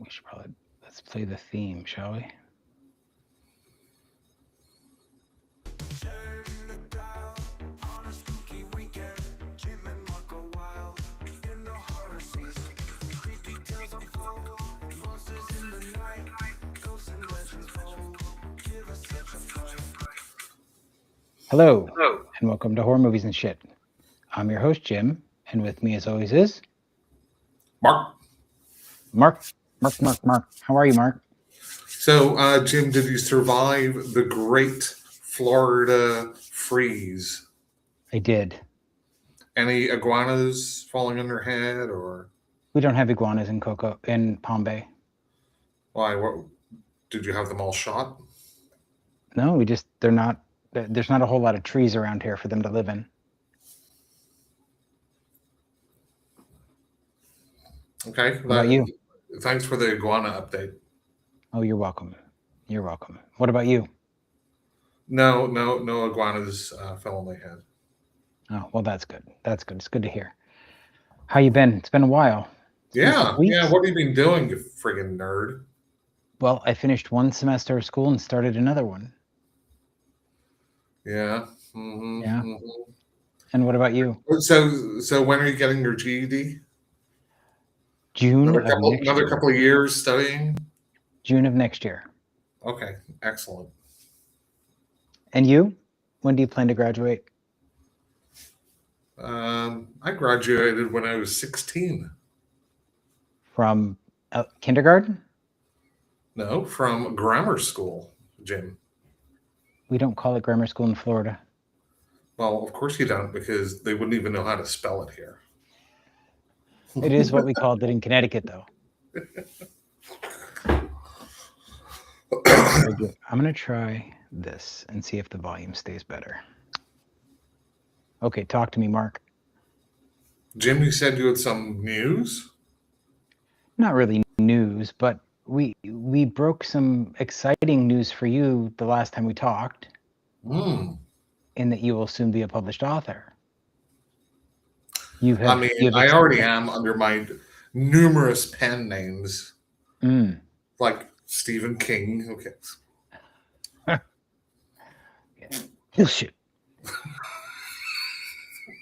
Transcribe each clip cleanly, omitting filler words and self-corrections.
We should probably let's play the theme, shall we? Hello, and welcome to Horror Movies and Shit. I'm your host, Jim, and with me, as always, is Mark. Mark. How are you, Mark? So, Jim, did you survive the great Florida freeze? I did. Any iguanas falling on your head, or We don't have iguanas in Palm Bay. why? What did you have them all shot? No, they're not. There's not a whole lot of trees around here for them to live in. Okay. What about you? Thanks for the iguana update. Oh, you're welcome. You're welcome. What about you? No iguanas fell on my head. Oh, well, that's good. That's good. It's good to hear. How you been? It's been a while. It's been a Yeah, couple weeks. yeah. What have you been doing, you friggin' nerd? Well, I finished one semester of school and started another one. Yeah. Yeah. And what about you? So when are you getting your GED? June of next Another year. couple of years studying. June of next year. Okay, excellent. And you? When do you plan to graduate? I graduated when I was 16. From kindergarten? No, from grammar school, Jim. We don't call it grammar school in Florida. Well, of course you don't, because they wouldn't even know how to spell it here. It is what we called it in Connecticut, though. Very good. I'm going to try this and see if the volume stays better. Okay, talk to me, Mark. Jim, you said you had some news? Not really news, but we broke some exciting news for you the last time we talked, in that you will soon be a published author. I already am under my numerous pen names, like Stephen King. Okay. Bullshit.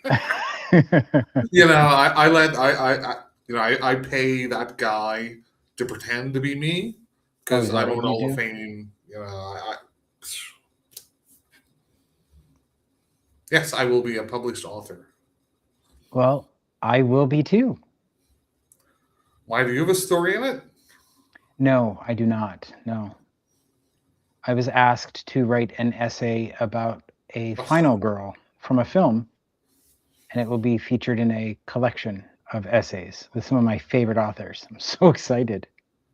I pay that guy to pretend to be me because I'm an Hall of Fame. Yes, I will be a published author. Well, I will be too. Why, do you have a story in it? No, I do not. No. I was asked to write an essay about a final girl from a film, and it will be featured in a collection of essays with some of my favorite authors. I'm so excited.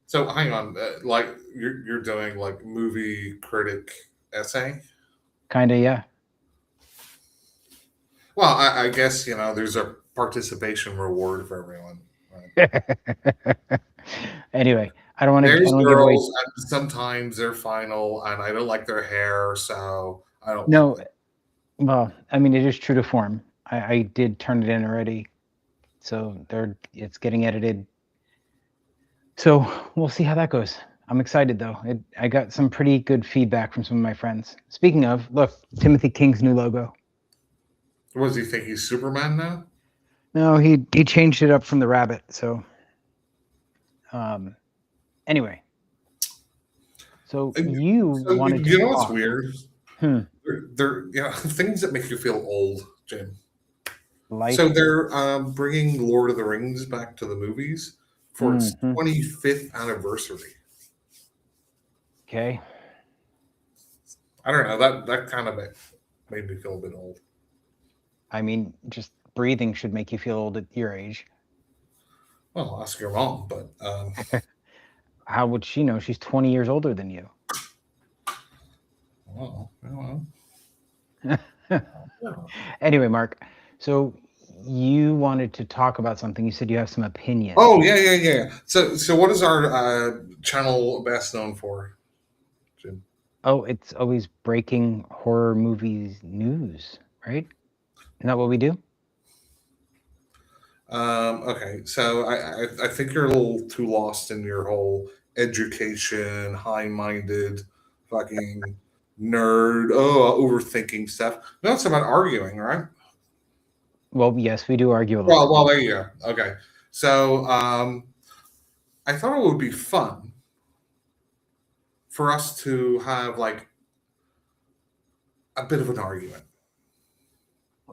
So hang on, like you're doing like movie critic essay? Kinda, yeah. Well, I guess there's a participation reward for everyone. Right? Anyway, I don't want to. There's give away. girls, and sometimes they're final, and I don't like their hair, so I don't. No, well, I mean, it is true to form. I did turn it in already, so it's getting edited. So we'll see how that goes. I'm excited though. I got some pretty good feedback from some of my friends. Speaking of, look, Timothy King's new logo. What does he think? He's Superman now? No, he changed it up from the rabbit. So, anyway, so wanted to. You know what's weird? They're things that make you feel old, Jim. So they're bringing Lord of the Rings back to the movies for its 25th anniversary. Okay. I don't know. That kind of made me feel a bit old. I mean, just breathing should make you feel old at your age. Well, I'll ask your mom, but how would she know? She's 20 years older than you. Well. Anyway, Mark, so you wanted to talk about something. You said you have some opinions. Oh, yeah. So what is our channel best known for, Jim? Oh, it's always breaking horror movies news, right? Isn't that what we do? Okay, so I think you're a little too lost in your whole education, high-minded, fucking nerd, overthinking stuff. No, it's about arguing, right? Well, yes, we do argue a lot. Well, there you go. Okay, so I thought it would be fun for us to have like a bit of an argument.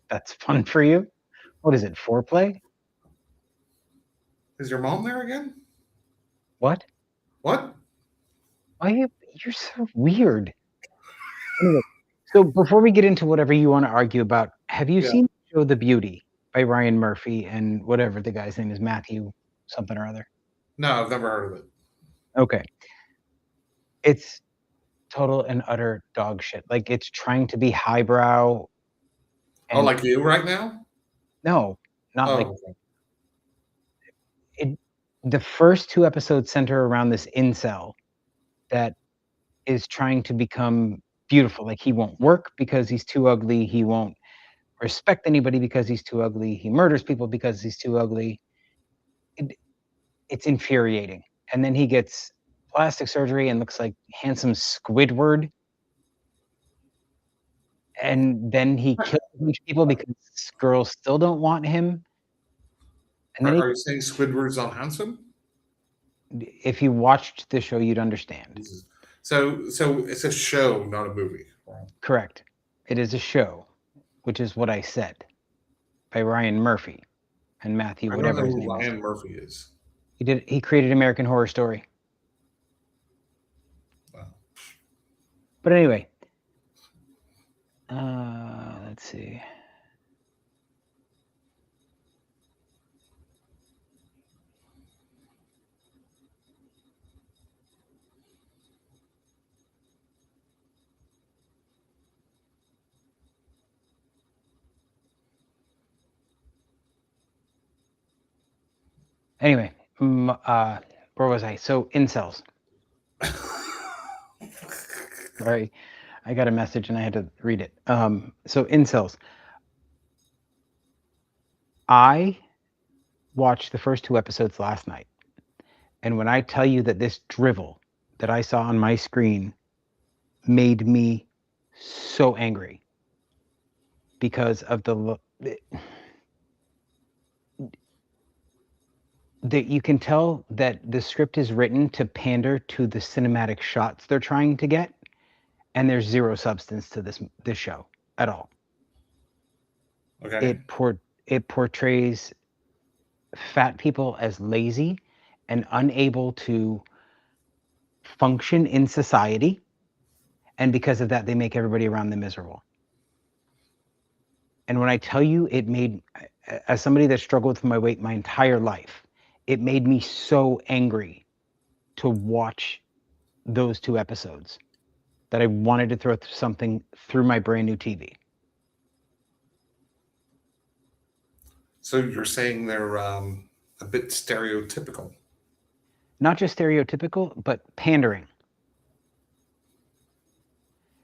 That's fun for you. What is it? Foreplay? Is your mom there again? What? What? Why you're so weird. Anyway, so before we get into whatever you want to argue about, have you Yeah. seen the show The Beauty by Ryan Murphy and whatever the guy's name is, Matthew something or other? No, I've never heard of it. Okay. It's total and utter dog shit. Like, it's trying to be highbrow. Oh, like you right now? No, not like okay. it. The first 2 episodes center around this incel that is trying to become beautiful. Like, he won't work because he's too ugly. He won't respect anybody because he's too ugly. He murders people because he's too ugly. It's infuriating. And then he gets plastic surgery and looks like handsome Squidward. And then he kills a bunch of people because girls still don't want him. And then Are you saying Squidward's not handsome? if you watched the show, you'd understand. So it's a show, not a movie. Right? Correct. It is a show, which is what I said, by Ryan Murphy and Matthew, whatever his name is. Ryan Murphy is. He created American Horror Story. Wow. But anyway, let's see. Anyway, where was I? So incels. Sorry, I got a message and I had to read it. So incels. I watched the first 2 episodes last night, and when I tell you that this drivel that I saw on my screen made me so angry because of that you can tell that the script is written to pander to the cinematic shots they're trying to get, and there's zero substance to this show at all. Okay. It portrays fat people as lazy and unable to function in society, and because of that, they make everybody around them miserable. And when I tell you, it made, as somebody that struggled with my weight my entire life, it made me so angry to watch those 2 episodes that I wanted to throw something through my brand new TV. So you're saying they're a bit stereotypical? Not just stereotypical, but pandering.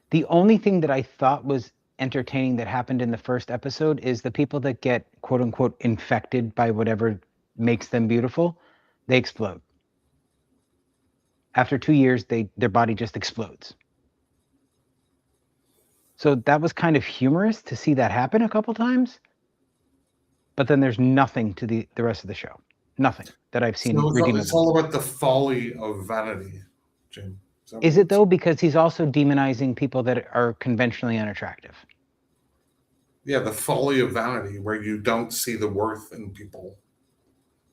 The only thing that I thought was entertaining that happened in the first episode is the people that get quote unquote infected by whatever makes them beautiful, they explode. After 2 years, their body just explodes. So that was kind of humorous to see that happen a couple times. But then there's nothing to the rest of the show. Nothing that I've seen. So it's all about the folly of vanity, Jim. Is it though? Because he's also demonizing people that are conventionally unattractive. Yeah, the folly of vanity, where you don't see the worth in people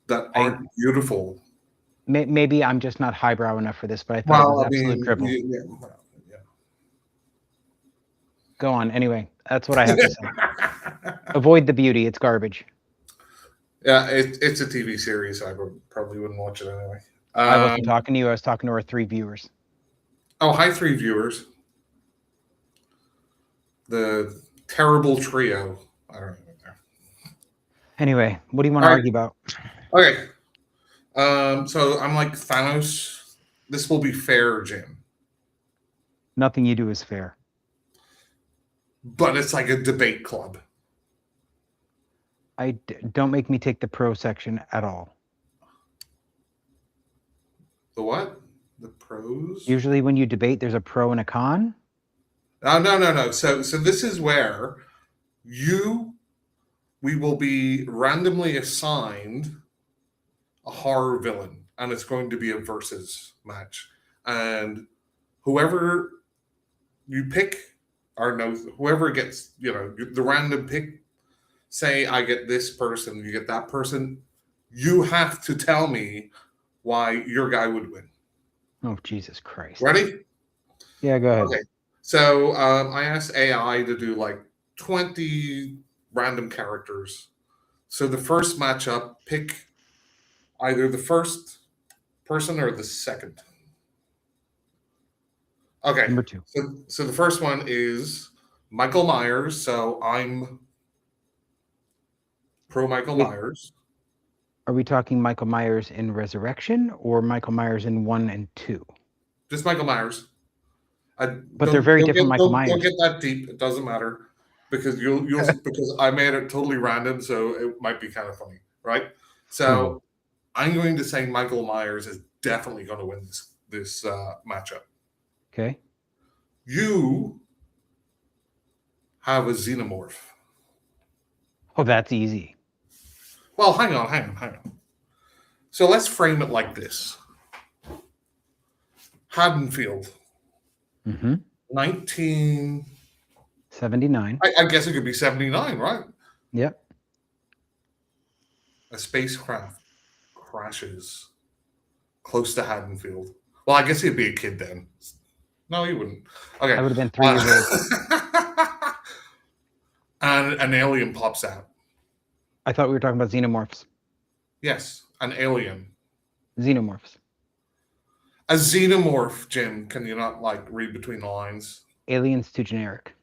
that aren't beautiful. Maybe I'm just not highbrow enough for this, but I thought it was absolute dribble. Yeah. Go on. Anyway, that's what I have to say. Avoid The Beauty. It's garbage. Yeah, it's a TV series. So I probably wouldn't watch it anyway. I wasn't talking to you. I was talking to our 3 viewers. Oh, hi, 3 viewers. The terrible trio. I don't even know. Anyway, what do you want to argue about? Okay. So I'm like Thanos. This will be fair, Jim. Nothing you do is fair. But it's like a debate club. Don't make me take the pro section at all. The what? The pros? Usually when you debate, there's a pro and a con. No. So this is where we will be randomly assigned a horror villain, and it's going to be a versus match. And whoever you pick, or no, whoever gets, the random pick, say I get this person, you get that person, you have to tell me why your guy would win. Oh, Jesus Christ. Ready? Yeah, go ahead. Okay. So I asked AI to do like 20 random characters. So the first matchup, pick either the first person or the second. Okay. Number 2. So the first one is Michael Myers. So I'm pro Michael Myers. Are we talking Michael Myers in Resurrection or Michael Myers in 1 and 2? Just Michael Myers. But they're very different Michael Myers. Don't get that deep. It doesn't matter because you'll because I made it totally random, so it might be kind of funny, right? So I'm going to say Michael Myers is definitely going to win this matchup. Okay. You have a xenomorph. Oh, that's easy. Well, hang on. So let's frame it like this. Haddonfield. 1979. I guess it could be 79, right? Yep. A spacecraft crashes close to Haddonfield. Well, I guess he'd be a kid then. No, he wouldn't. Okay. I would have been 3 years old. And an alien pops out. I thought we were talking about xenomorphs. Yes, an alien. Xenomorphs. A xenomorph, Jim. Can you not read between the lines? Alien's too generic.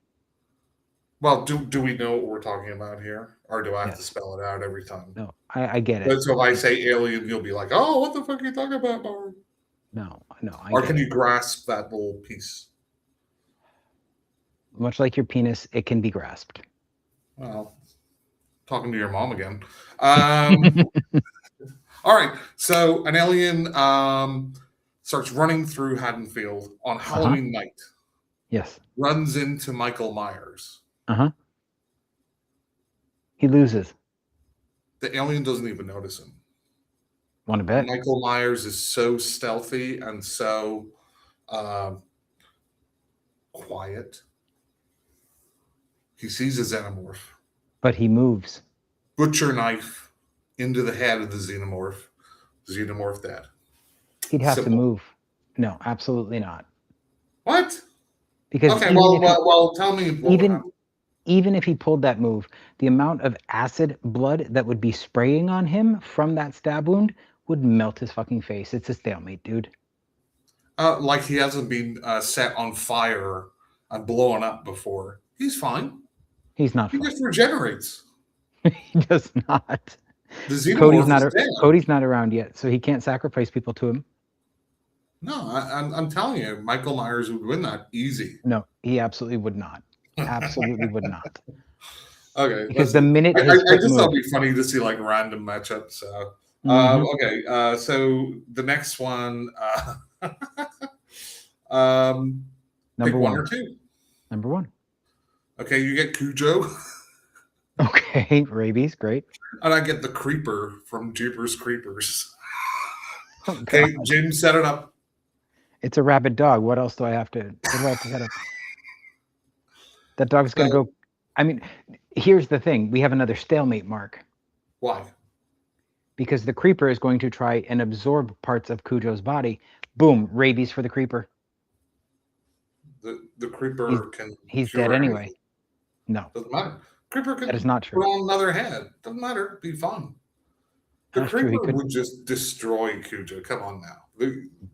Well, do we know what we're talking about here, or do I have to spell it out every time? No, I get it. So if I say alien, you'll be like, "Oh, what the fuck are you talking about, Mark?" No. Or can you grasp that little piece? Much like your penis, it can be grasped. Well, talking to your mom again. All right. So an alien starts running through Haddonfield on Halloween night. Yes. Runs into Michael Myers. He loses. The alien doesn't even notice him. Want to bet? Michael Myers is so stealthy and so quiet. He sees a xenomorph. But he moves. Butcher knife into the head of the xenomorph. Xenomorph dead. He'd have to move. No, absolutely not. What? Because okay, well, tell me. Even if he pulled that move, the amount of acid blood that would be spraying on him from that stab wound would melt his fucking face. It's a stalemate, dude. Like he hasn't been set on fire and blown up before. He's fine. He's not. He just regenerates. He does not. Cody's not around yet, so he can't sacrifice people to him. No, I'm telling you, Michael Myers would win that easy. No, he absolutely would not. Absolutely would not. Okay, because the minute I just thought it'd be funny to see random matchups. So. Okay, so the next one, number 1 or 2. Number 1. Okay, you get Cujo. Okay, rabies, great. And I get the Creeper from Jeepers Creepers. Okay, Jim, set it up. It's a rabid dog. What else do I have to set up? That dog's going to go. I mean, here's the thing. We have another stalemate, Mark. Why? Because the Creeper is going to try and absorb parts of Cujo's body. Boom, rabies for the Creeper. The Creeper he's dead anyway. No. Doesn't matter. Creeper can that is not true. Put on another head. Doesn't matter. Be fun. The Creeper would just destroy Cujo. Come on now.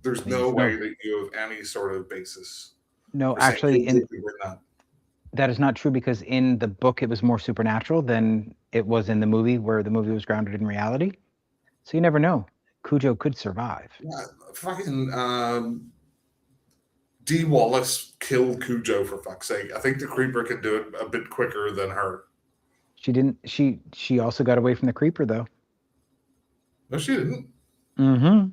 There's no way that you have any sort of basis. No, actually, that is not true because in the book it was more supernatural than it was in the movie, where the movie was grounded in reality. So you never know. Cujo could survive. Yeah, fucking Dee Wallace killed Cujo, for fuck's sake. I think the Creeper can do it a bit quicker than her. She didn't. She also got away from the creeper though. No, she didn't. Mm-hmm.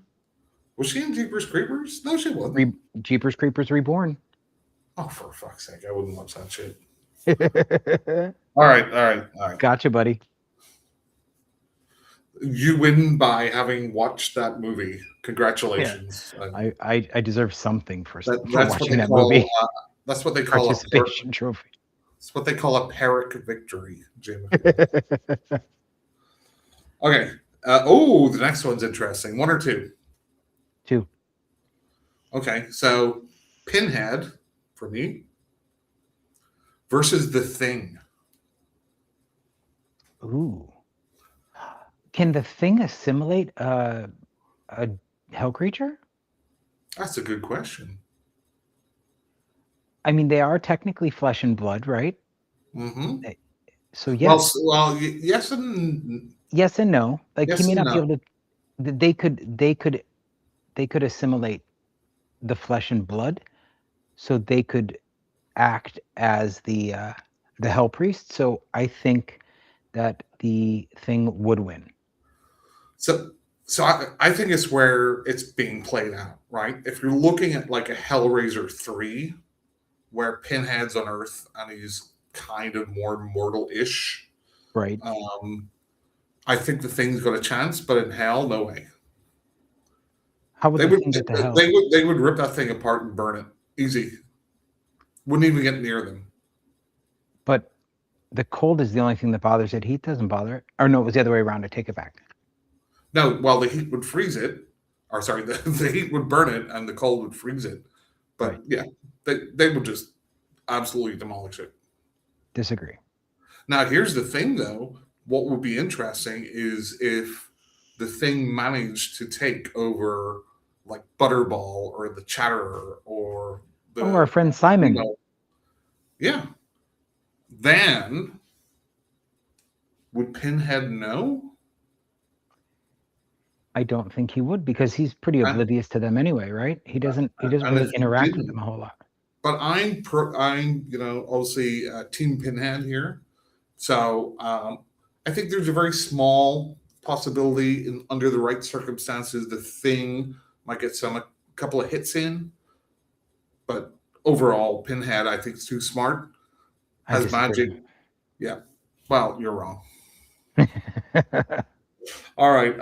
Was she in Jeepers Creepers? No, she wasn't. Jeepers Creepers Reborn. Oh, for fuck's sake! I wouldn't watch that shit. All right. Gotcha, buddy. You win by having watched that movie. Congratulations. Yeah. I deserve something for that's watching that movie. That's what they call participation trophy. That's what they call a Pyrrhic victory, Jim. Okay. The next one's interesting. 1 or 2? 2. Okay, so Pinhead for me versus The Thing. Ooh. Can The Thing assimilate a hell creature? That's a good question. I mean, they are technically flesh and blood, right? Mm-hmm. So yes. Well, yes and no. Like yes he may not no. be able to. They could assimilate the flesh and blood, so they could act as the hell priest. So I think that The Thing would win. So I think it's where it's being played out, right? If you're looking at like a Hellraiser 3, where Pinhead's on Earth and he's kind of more mortal-ish, right? I think The Thing's got a chance, but in hell, no way. How would they Thing get to hell? They would rip that thing apart and burn it easy. Wouldn't even get near them. But the cold is the only thing that bothers it. Heat doesn't bother it. Or no, it was the other way around. I take it back. No, well, the heat would freeze it. Or sorry, the heat would burn it and the cold would freeze it. But right. Yeah, they would just absolutely demolish it. Disagree. Now, here's the thing, though. What would be interesting is if The Thing managed to take over like Butterball or the Chatterer or our friend Simon. Yeah. Then would Pinhead know? I don't think he would, because he's pretty oblivious to them anyway, right? He doesn't really interact with them a whole lot. But I'm obviously Team Pinhead here. So I think there's a very small possibility under the right circumstances, The Thing might get a couple of hits in. But overall, Pinhead, I think, is too smart. Has magic. Yeah. Well, you're wrong. All right.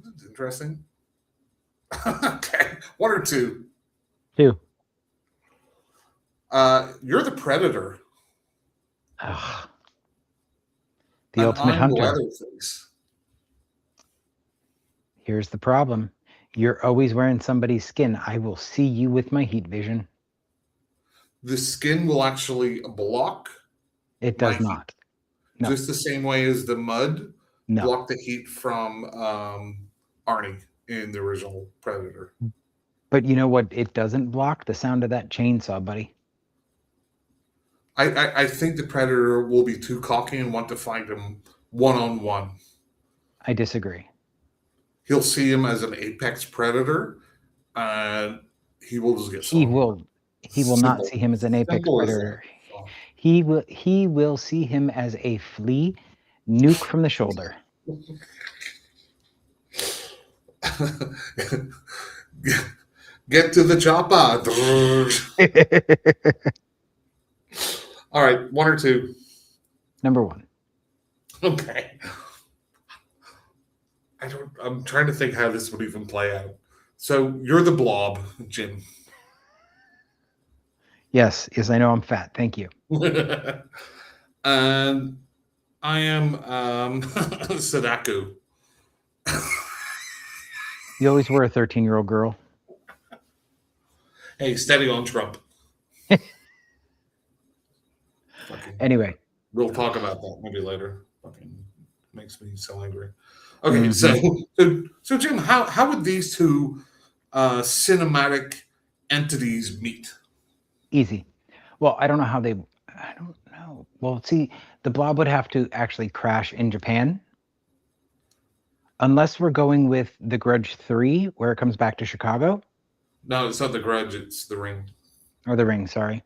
That's interesting. Okay. 1 or 2? 2. You're the Predator. Ugh. The ultimate hunter. Here's the problem. You're always wearing somebody's skin. I will see you with my heat vision. The skin will actually block. It does not. No. Just the same way as the mud blocked the heat from Arnie in the original Predator. But you know what it doesn't block? The sound of that chainsaw, buddy. I think the Predator will be too cocky and want to fight him one-on-one. I disagree. He'll see him as an apex predator, and he will just get. He will not see him as an apex predator. He will see him as a flea, nuke from the shoulder. Get to the chopper. All right, 1 or 2? Number 1. Okay. I'm trying to think how this would even play out. So you're the Blob, Jim. Yes, I know I'm fat. Thank you. And I am Sadako. You always were a 13-year-old girl. Hey, steady on Trump. Anyway. We'll talk about that maybe later. Fucking makes me so angry. Okay, so Jim, how would these two cinematic entities meet? Easy. Well, I don't know how they. I don't know. Well, see, the Blob would have to actually crash in Japan, unless we're going with The Grudge 3, where it comes back to Chicago. No, it's not The Grudge. It's The Ring. Or The Ring. Sorry.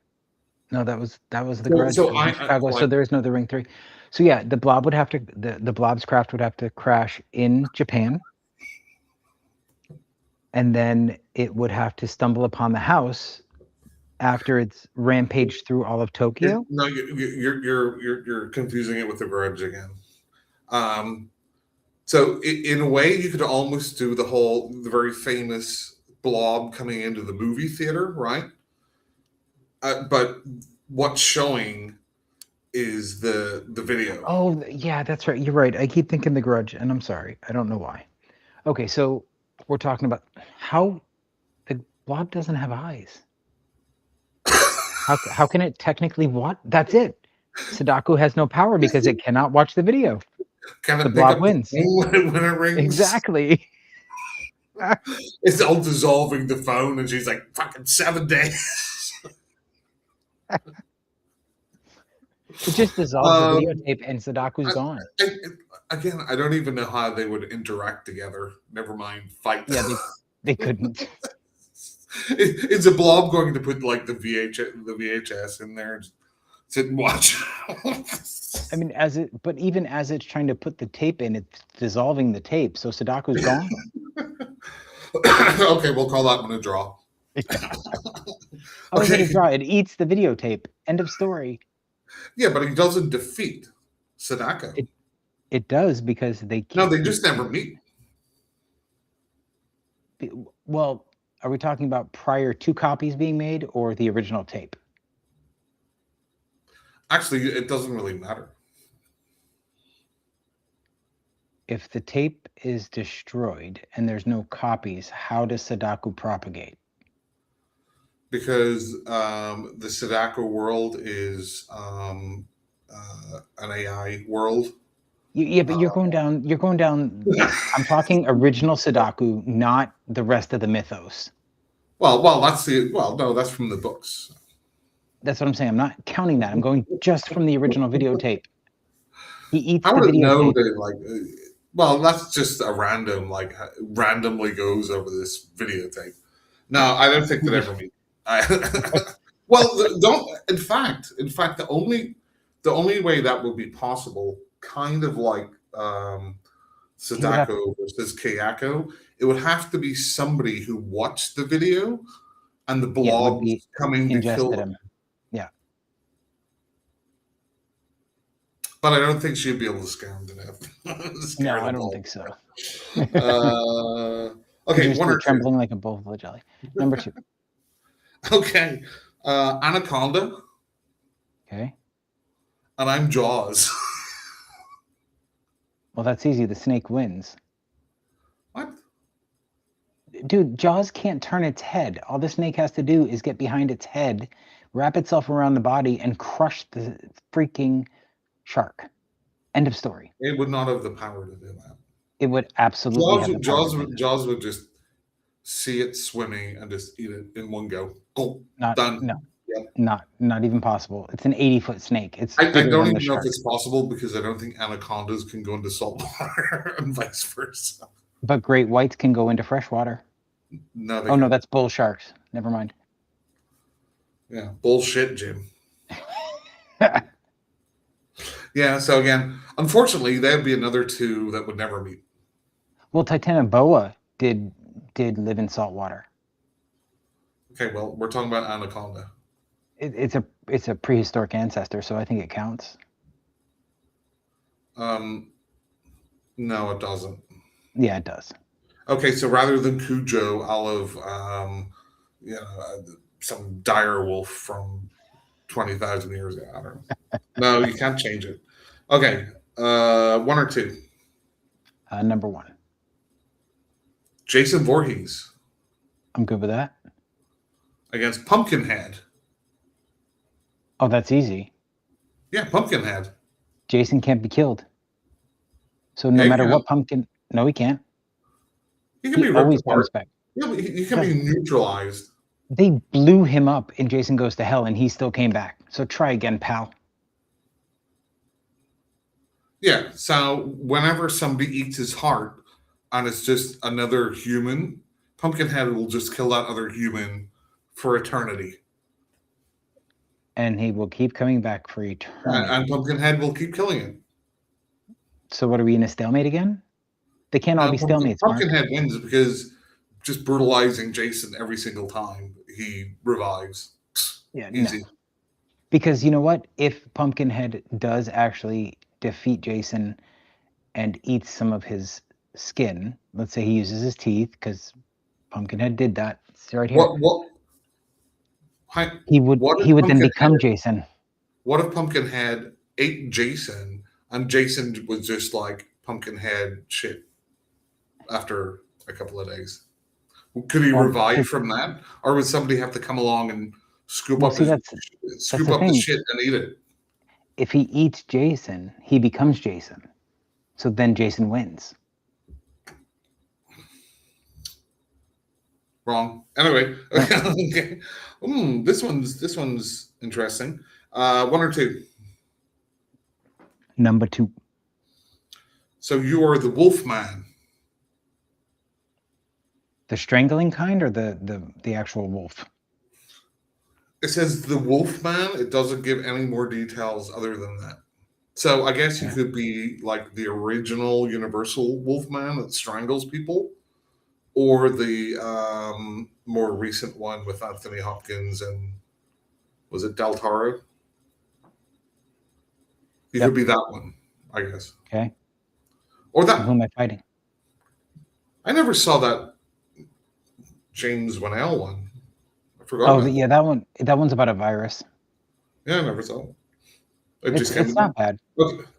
No, that was The Grudge. So That was in Chicago. So there is no The Ring 3. So yeah, the Blob would have to the Blob's craft would have to crash in Japan, and then it would have to stumble upon the house after it's rampaged through all of Tokyo. No, you're confusing it with The Grudge again. So in a way, you could almost do the very famous Blob coming into the movie theater, right? But what's showing is the video. Oh, yeah, that's right. You're right. I keep thinking The Grudge, and I'm sorry. I don't know why. Okay, so we're talking about how the Blob doesn't have eyes. How can it technically what? That's it. Sadako has no power because it cannot watch the video. The Blob wins. When it rings. Exactly. It's all dissolving the phone, and she's like, "Fucking 7 days." It just dissolves the videotape, and Sadako's gone. Again, I don't even know how they would interact together. Never mind fight. Yeah, they couldn't. Is a Blob going to put like the VHS in there and sit and watch? I mean, even as it's trying to put the tape in, it's dissolving the tape, so Sadako's gone. Okay, we'll call that one a draw. How is it a draw? It eats the videotape. End of story. Yeah, but he doesn't defeat Sadako. It does because they can't. No, they just never meet. Well, are we talking about prior to copies being made or the original tape? Actually, it doesn't really matter. If the tape is destroyed and there's no copies, how does Sadako propagate? Because the Sadako world is an AI world. Yeah, but you're going down. I'm talking original Sadako, not the rest of the mythos. Well, that's from the books. That's what I'm saying. I'm not counting that. I'm going just from the original videotape. He eats I the wouldn't know videotape. that, well, that's just a randomly goes over this videotape. No, I don't think that ever meet. Well, don't. In fact, the only way that would be possible, kind of like Sadako versus Kayako, it would have to be somebody who watched the video and the Blob coming to kill him. Yeah. But I don't think she'd be able to scare him to death. No, I don't think so. Okay, one or trembling like a bull full of jelly. Number 2. Okay, Anaconda. Okay. And I'm Jaws. Well, that's easy. The snake wins. What? Dude, Jaws can't turn its head. All the snake has to do is get behind its head, wrap itself around the body, and crush the freaking shark. End of story. It would not have the power to do that. It would absolutely. Jaws would just see it swimming and just eat it in one go. Go. Done. No. Yep. Not even possible. It's an 80-foot snake. I don't even know if it's possible because I don't think anacondas can go into salt water and vice versa. But great whites can go into fresh water. No. No, that's bull sharks. Never mind. Yeah, bullshit, Jim. Yeah. So again, unfortunately, there'd be another 2 that would never meet. Well, Titanoboa did live in salt water. Okay, well, we're talking about anaconda. It's a prehistoric ancestor, so I think it counts. No, it doesn't. Yeah, it does. Okay, so rather than Cujo, I'll have some dire wolf from 20,000 years ago. I don't know. No, you can't change it. Okay, 1 or 2. Number 1. Jason Voorhees. I'm good with that. Against Pumpkinhead. Oh, that's easy. Yeah, Pumpkinhead. Jason can't be killed. So no matter what pumpkin... No, he can't. He can be always comes back. Yeah, but he can be neutralized. They blew him up in Jason Goes to Hell, and he still came back. So try again, pal. Yeah, so whenever somebody eats his heart and it's just another human, Pumpkinhead will just kill that other human for eternity. And he will keep coming back for eternity. And Pumpkinhead will keep killing him. So what, are we in a stalemate again? They can't all be stalemates, Mark. Pumpkinhead wins because just brutalizing Jason every single time he revives. Yeah, easy. No. Because you know what? If Pumpkinhead does actually defeat Jason and eats some of his skin, let's say he uses his teeth, because Pumpkinhead did that. It's right here. He would then become Jason. What if Pumpkinhead ate Jason and Jason was just like Pumpkinhead shit after a couple of days? Could he revive from that? Or would somebody have to come along and scoop up the shit and eat it? If he eats Jason, he becomes Jason. So then Jason wins. Wrong. Anyway, okay. This one's interesting. 1 or 2? Number 2. So you are the Wolfman. The strangling kind, or the actual wolf? It says the Wolfman. It doesn't give any more details other than that. So I guess you could be like the original Universal Wolfman that strangles people, or the more recent one with Anthony Hopkins and was it Del Toro? You could be that one, I guess. Okay. Or that. Who am I fighting? I never saw that James Whannell one. I forgot. Oh, yeah, that one. That one's about a virus. Yeah, I never saw it. It's not bad.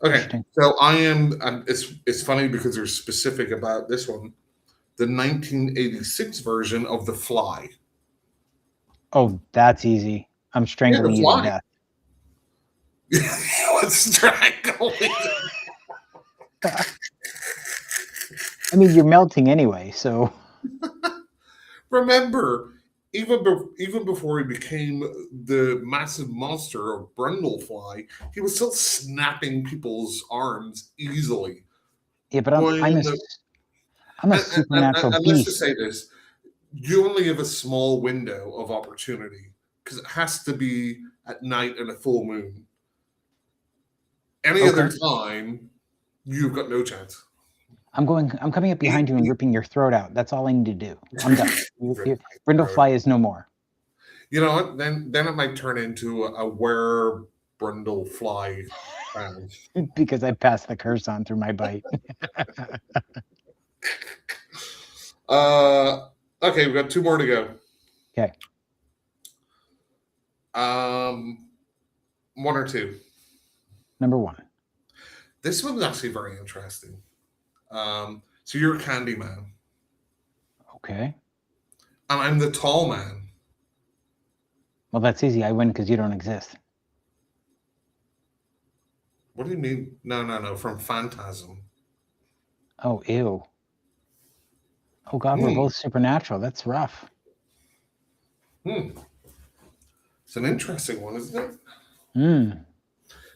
Okay. So I am. It's funny because they're specific about this one. The 1986 version of The Fly. Oh, that's easy. I'm strangling you to death. What's strangling? I mean, you're melting anyway, so. Remember, even before he became the massive monster of Brundlefly, he was still snapping people's arms easily. Yeah, but I'm a supernatural beast. Let's just say this. You only have a small window of opportunity because it has to be at night and a full moon. Any other time, you've got no chance. I'm coming up behind you and ripping your throat out. That's all I need to do. I'm done. Brundlefly is no more. You know what? Then it might turn into a where Brundlefly fan. Because I passed the curse on through my bite. Okay, we've got 2 more to go. Okay. 1 or 2? Number 1. This one's actually very interesting. So you're Candyman. Okay. And I'm the Tall Man. Well, that's easy. I win because you don't exist. What do you mean? No. From Phantasm. Oh, ew. Oh, God, we're both supernatural. That's rough. It's an interesting one, isn't it?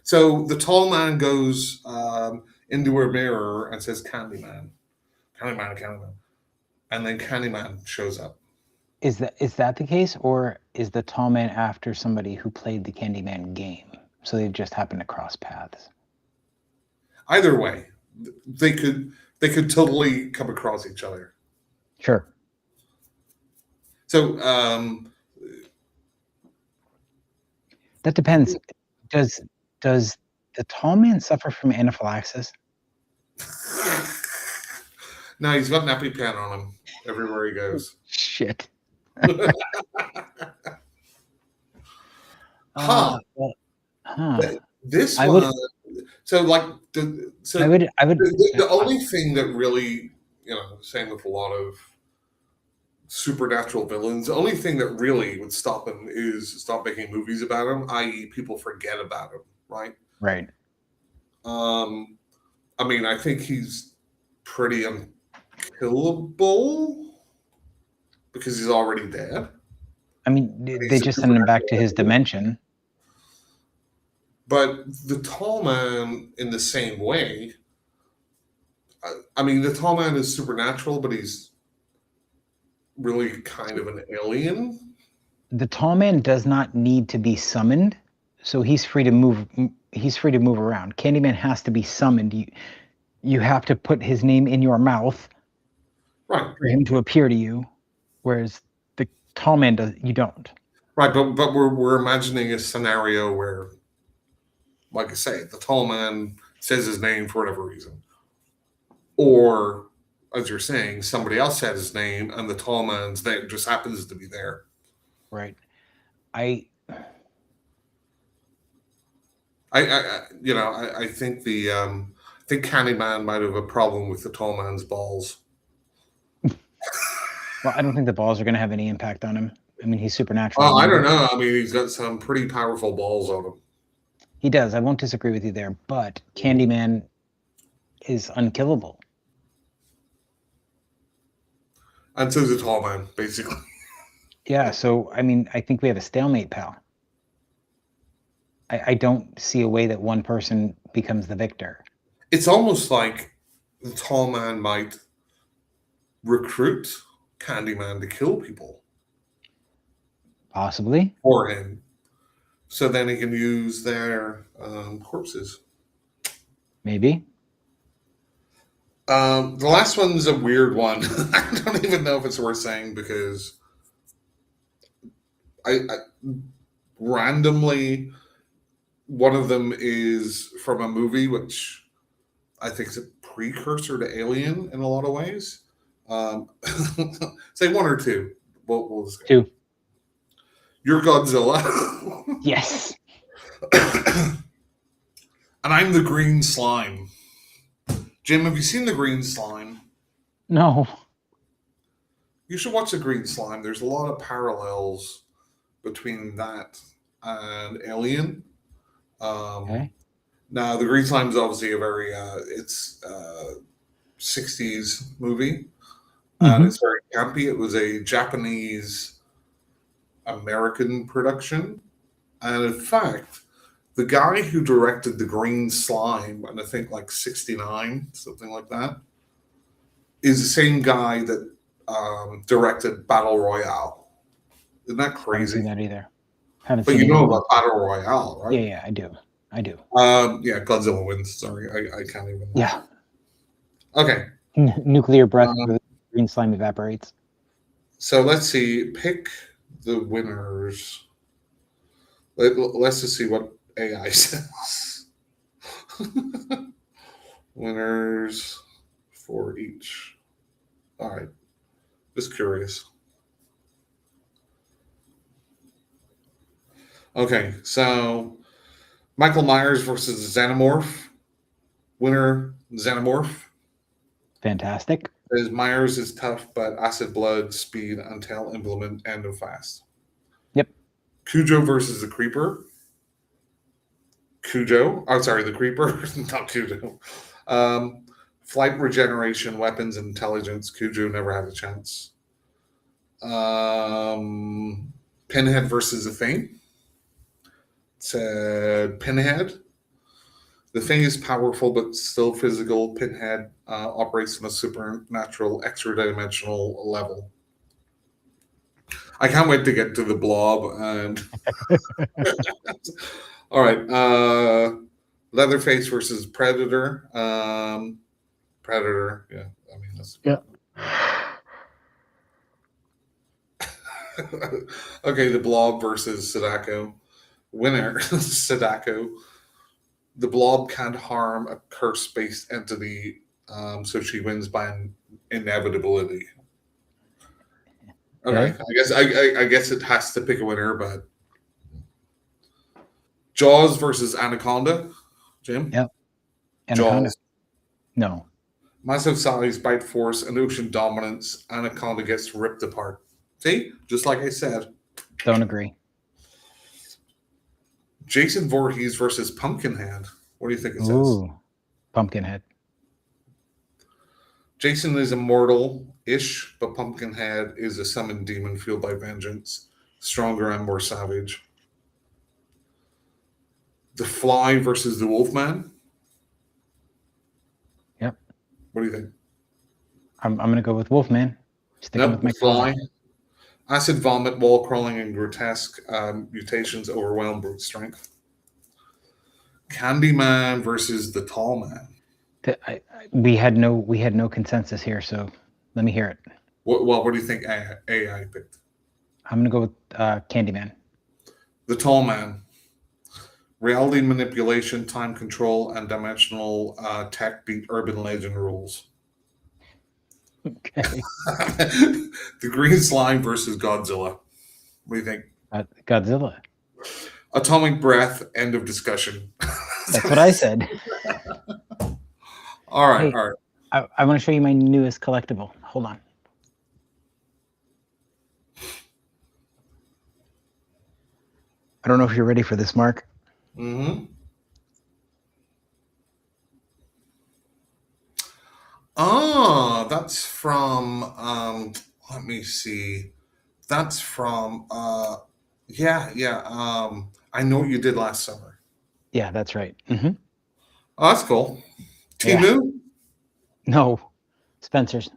So the Tall Man goes into a mirror and says, Candyman. Candyman. And then Candyman shows up. Is that the case? Or is the Tall Man after somebody who played the Candyman game? So they've just happened to cross paths. Either way, they could totally come across each other. Sure. So that depends. Does the Tall Man suffer from anaphylaxis? No, he's got an EpiPen on him everywhere he goes. Shit. This one. So like I would. The only thing that really, same with a lot of supernatural villains, the only thing that really would stop him is stop making movies about him, i.e. people forget about him, right? Right. I mean, I think he's pretty unkillable because he's already dead. I mean, they just send him back to his dimension. But the Tall Man, in the same way, I mean, the Tall Man is supernatural, but he's really kind of an alien. The Tall Man does not need to be summoned So he's free to move. He's free to move around. Candyman has to be summoned. You have to put his name in your mouth, right, for him to appear to you, whereas the tall man does. You don't. Right, but we're imagining a scenario where, like I say, the tall man says his name for whatever reason, or as you're saying, somebody else said his name, and the tall man's name just happens to be there. Right. I think I think Candyman might have a problem with the tall man's balls. Well, I don't think the balls are going to have any impact on him. I mean, he's supernatural. Well, I don't know. I mean, he's got some pretty powerful balls on him. He does. I won't disagree with you there, but Candyman is unkillable. And so is the tall man, basically. Yeah, so, I mean, I think we have a stalemate, pal. I don't see a way that one person becomes the victor. It's almost like the tall man might recruit Candyman to kill people. Possibly. For him. So then he can use their corpses. Maybe. The last one's a weird one. I don't even know if it's worth saying because I randomly, one of them is from a movie which I think is a precursor to Alien in a lot of ways. Say one or two. We'll just two. You're Godzilla. Yes. And I'm the green slime. Jim, have you seen the green slime? No. You should watch the green slime. There's a lot of parallels between that and Alien. Okay. Now, the green slime is obviously a very 60s movie. And it's very campy. It was a Japanese American production. And in fact, the guy who directed The Green Slime, and I think like 69, something like that, is the same guy that directed Battle Royale. Isn't that crazy? I haven't seen that either. Haven't but seen you know it. about Battle Royale, right? Yeah, I do. Yeah, Godzilla wins. Sorry, I can't even. Yeah. Okay. Nuclear breath, the green slime evaporates. So let's see. Pick the winners. Let's just see what AI says. Winners for each. All right. Just curious. Okay, so Michael Myers versus Xenomorph. Winner, Xenomorph. Fantastic. Says Myers is tough, but acid blood, speed, untail, implement, and fast. Yep. Cujo versus the Creeper. The Creeper, not Cujo. Flight, regeneration, weapons, intelligence. Cujo never had a chance. Pinhead versus the Thing. Said Pinhead. The Thing is powerful but still physical. Pinhead operates on a supernatural, extra-dimensional level. I can't wait to get to the Blob. And all right, Leatherface versus Predator. Predator, yeah. I mean, that's okay. The Blob versus Sadako. Winner, Sadako. The Blob can't harm a curse-based entity, so she wins by inevitability. Okay, I guess it has to pick a winner, but Jaws versus Anaconda, Jim. Yep. Anaconda. Jaws. No. Massive size, bite force, and ocean dominance. Anaconda gets ripped apart. See, just like I said. Don't agree. Jason Voorhees versus Pumpkinhead. What do you think it says? Ooh, Pumpkinhead. Jason is immortal-ish, but Pumpkinhead is a summoned demon fueled by vengeance, stronger and more savage. The Fly versus the Wolfman. Yep. What do you think? I'm going to go with Wolfman. Sticking with my Fly. Acid vomit, wall crawling, and grotesque mutations overwhelm brute strength. Candyman versus the Tall Man. We had no consensus here, so let me hear it. What do you think AI picked? I'm gonna go with Candyman. The Tall Man. Reality manipulation, time control, and dimensional tech beat urban legend rules. Okay. The Green Slime versus Godzilla. What do you think? Godzilla. Atomic Breath. End of discussion. That's what I said. All right, Hey, all right. I want to show you my newest collectible. Hold on. I don't know if you're ready for this, Mark. Mm-hmm. Oh, that's from let me see. That's from yeah. I know what you did last summer. Yeah, that's right. Mm-hmm. Oh, that's cool. Yeah. Timu? No, Spencer's.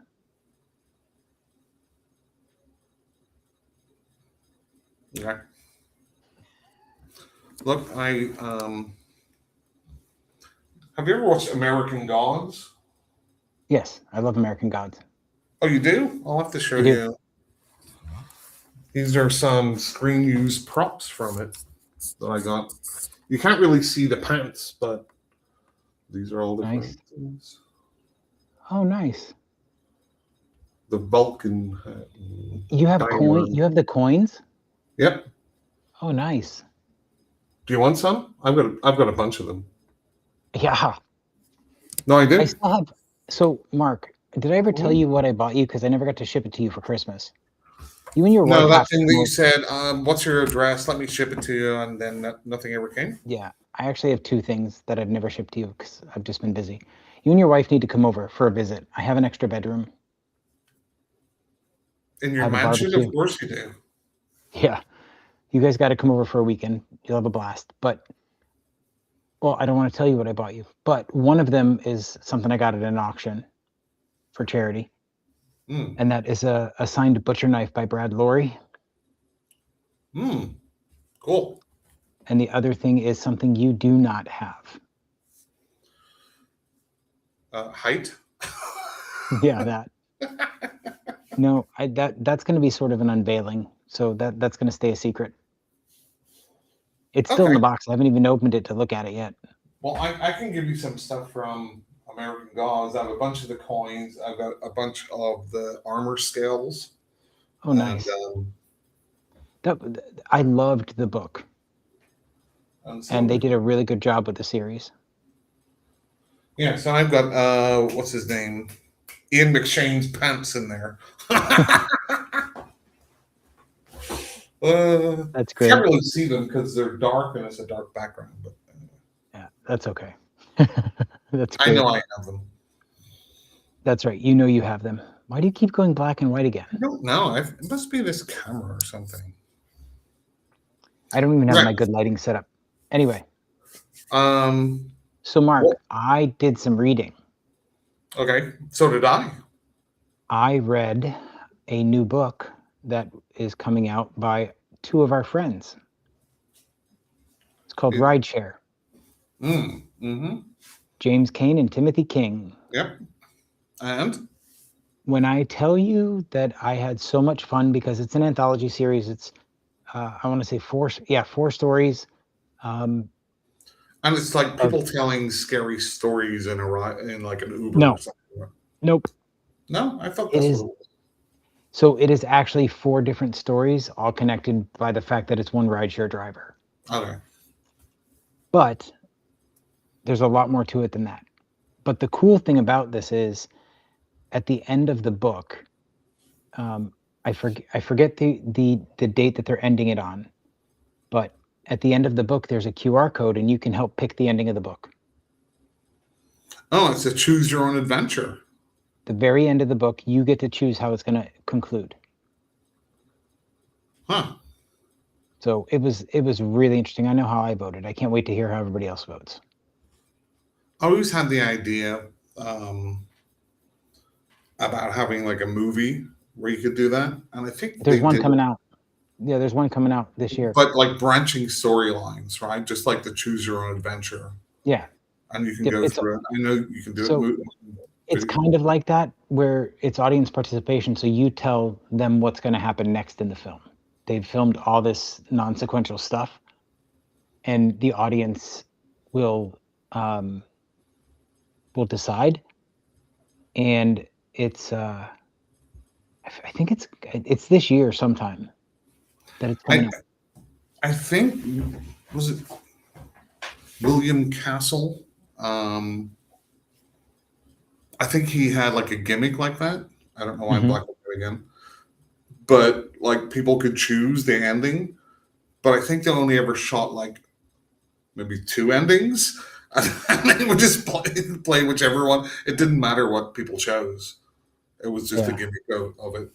Okay. Look, have you ever watched American Gods? Yes, I love American Gods. Oh, you do? I'll have to show you. These are some screen use props from it that I got. You can't really see the pants, but these are all different things. Oh, nice. The Vulcan. You have coin. You have the coins. Yep. Oh, nice. Do you want some? I've got a bunch of them. Yeah. No, I do. I still have. So, Mark, did I ever tell you what I bought you? Because I never got to ship it to you for Christmas. You and your wife. No, that thing that you said. What's your address? Let me ship it to you, and then nothing ever came. Yeah, I actually have two things that I've never shipped to you because I've just been busy. You and your wife need to come over for a visit. I have an extra bedroom. In your mansion, of course you do. Yeah, you guys got to come over for a weekend. You'll have a blast. But, well, I don't want to tell you what I bought you. But one of them is something I got at an auction for charity. And that is a signed butcher knife by Brad Lorry. Cool. And the other thing is something you do not have. Height? Yeah, that. No, that's going to be sort of an unveiling. So that's going to stay a secret. It's still in the box. I haven't even opened it to look at it yet. Well, I can give you some stuff from American Gods. I have a bunch of the coins. I've got a bunch of the armor scales. Oh, nice. I loved the book. And they did a really good job with the series. Yeah, so I've got, what's his name? Ian McShane's pants in there. That's great. You can't really see them because they're dark and it's a dark background. But yeah, that's okay. That's great. I know I have them. That's right. You know you have them. Why do you keep going black and white again? I don't know. It must be this camera or something. I don't even have my good lighting set up. Anyway. So, Mark, I did some reading. Okay. So did I. I read a new book that is coming out by two of our friends. It's called Rideshare. James Kane and Timothy King. Yep. And when I tell you that I had so much fun because it's an anthology series, it's I want to say four stories. And it's like people telling scary stories in like an Uber or something. Nope. No, I thought that's what it was. So it is actually 4 different stories, all connected by the fact that it's one rideshare driver. Okay. But there's a lot more to it than that. But the cool thing about this is, at the end of the book, I forget the date that they're ending it on, but at the end of the book, there's a QR code, and you can help pick the ending of the book. Oh, it's a choose your own adventure. The very end of the book, you get to choose how it's going to conclude. Huh. So it was really interesting. I know how I voted. I can't wait to hear how everybody else votes. I always had the idea about having like a movie where you could do that, and I think there's one coming out. There's one coming out this year. But like branching storylines, right? Just like the choose your own adventure. Yeah. and you can Yep, go it's through it. I know you can do so it's it. kind of like that where it's audience participation, so you tell them what's gonna happen next in the film. They've filmed all this non-sequential stuff, and the audience will, um, will decide, and it's, I think it's this year sometime that it's I coming out. I think, was it William Castle? Um, I think he had like a gimmick like that. I don't know why I'm Mhm. blacking it again, but like people could choose the ending. But I think they only ever shot like maybe two endings, and they would just play whichever one. It didn't matter what people chose. It was just a Yeah. gimmick of it.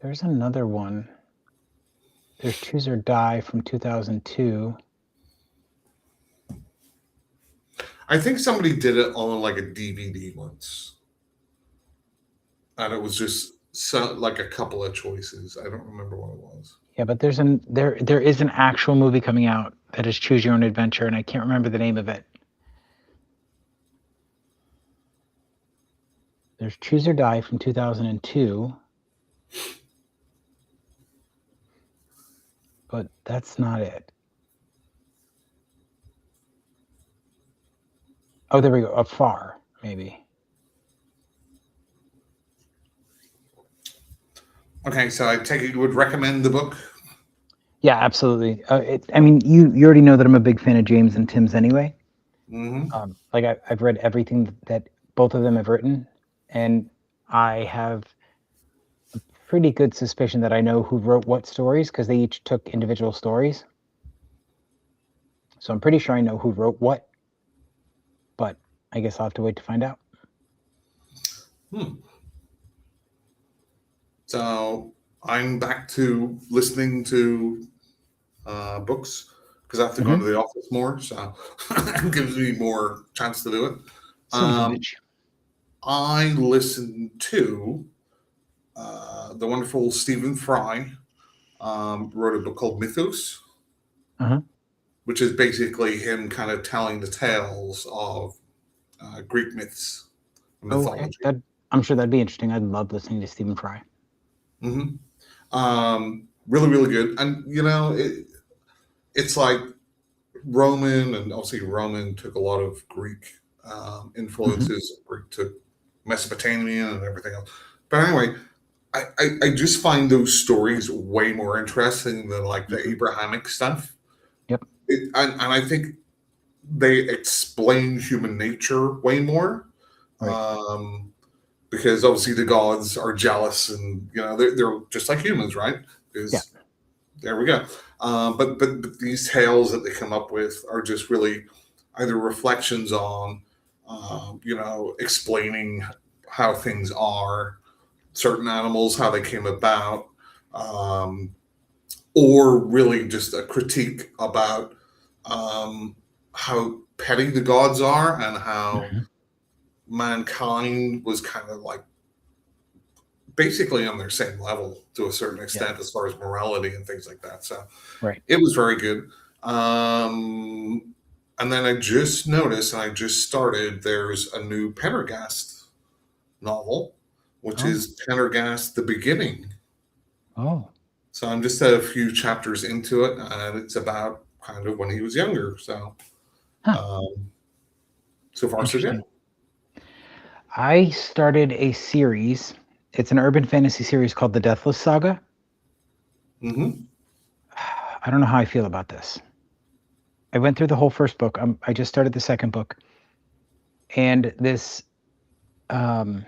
There's another one. There's Choose or Die from 2002. I think somebody did it on like a DVD once, and it was just like a couple of choices. I don't remember what it was. Yeah, but there is an actual movie coming out that is Choose Your Own Adventure, and I can't remember the name of it. There's Choose or Die from 2002, but that's not it. Oh, there we go. Afar, maybe. Okay, so I take it you would recommend the book. Yeah, absolutely. I mean, you already know that I'm a big fan of James and Tim's anyway. Mm-hmm. Like I've read everything that both of them have written, and I have a pretty good suspicion that I know who wrote what stories because they each took individual stories. So I'm pretty sure I know who wrote what, but I guess I'll have to wait to find out. Hmm. So I'm back to listening to books because I have to go Hmm. into the office more, so it gives me more chance to do it. It's an advantage. I listened to the wonderful Stephen Fry wrote a book called Mythos, Uh-huh. which is basically him kind of telling the tales of Greek myths and Oh, okay. mythology. That I'm sure that'd be interesting. I'd love listening to Stephen Fry. Hmm. Really, really good. And it's like Roman, and obviously Roman took a lot of Greek Hmm. influences. Greek took Mesopotamian and everything else. But anyway, I just find those stories way more interesting than like the Hmm. Abrahamic stuff. Yep. And I think they explain human nature way more. Right. Um, because obviously the gods are jealous, and they're just like humans, right? Yeah. Because there we go. But these tales that they come up with are just really either reflections on, explaining how things are, certain animals, how they came about, um, or really just a critique about how petty the gods are and how Hmm. mankind was kind of like basically on their same level to a certain Yeah. extent as far as morality and things like that. So Right. it was very good. And then I just noticed, and I just started, there's a new Pendergast novel, which Oh. is Pendergast The Beginning. Oh. So I'm just a few chapters into it, and it's about kind of when he was younger. So, Huh. um, so far, so good. Interesting. I started a series. It's an urban fantasy series called The Deathless Saga. Hmm. I don't know how I feel about this. I went through the whole first book. I just started the second book, and this um,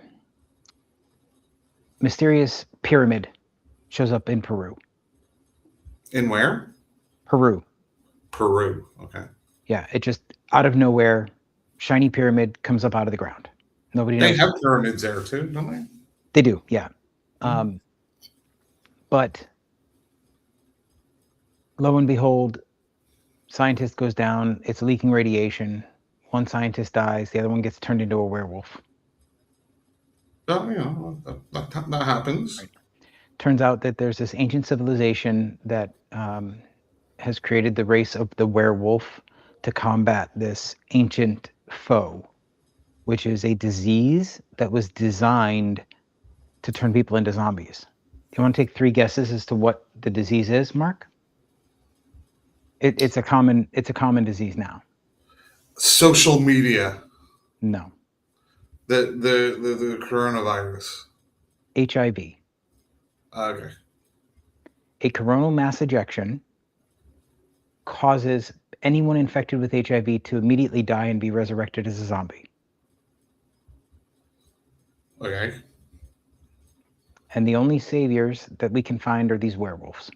mysterious pyramid shows up in Peru. In where? Peru. Peru. Okay. Yeah, it just out of nowhere, shiny pyramid comes up out of the ground. Nobody They knows have why. pyramids there too, don't they? They do, yeah. Mhm. Um, but lo and behold, scientist goes down. It's leaking radiation. One scientist dies. The other one gets turned into a werewolf. So, that happens. Right. turns out that there's this ancient civilization that has created the race of the werewolf to combat this ancient foe, which is a disease that was designed to turn people into zombies. You want to take 3 guesses as to what the disease is, Mark? It's a common disease now. Social media. No. The coronavirus. HIV. Okay. A coronal mass ejection causes anyone infected with HIV to immediately die and be resurrected as a zombie. Okay. And the only saviors that we can find are these werewolves.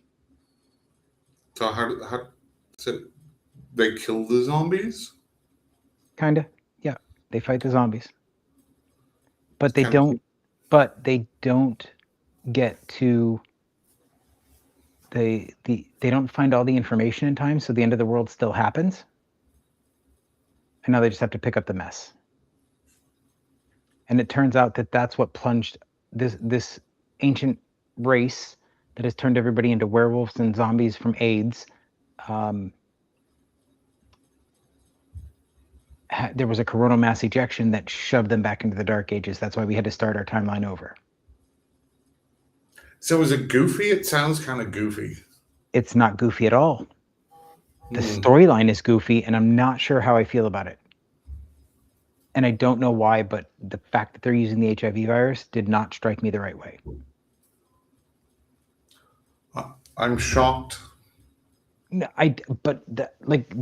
So how so they kill the zombies? Kinda. Yeah. They fight the zombies. But they don't get to they don't find all the information in time, so the end of the world still happens. And now they just have to pick up the mess. And it turns out that that's what plunged this ancient race that has turned everybody into werewolves and zombies from AIDS. There was a coronal mass ejection that shoved them back into the Dark Ages. That's why we had to start our timeline over. So is it goofy? It sounds kind of goofy. It's not goofy at all. The storyline is goofy, and I'm not sure how I feel about it. And I don't know why, but the fact that they're using the HIV virus did not strike me the right way. I'm shocked. No,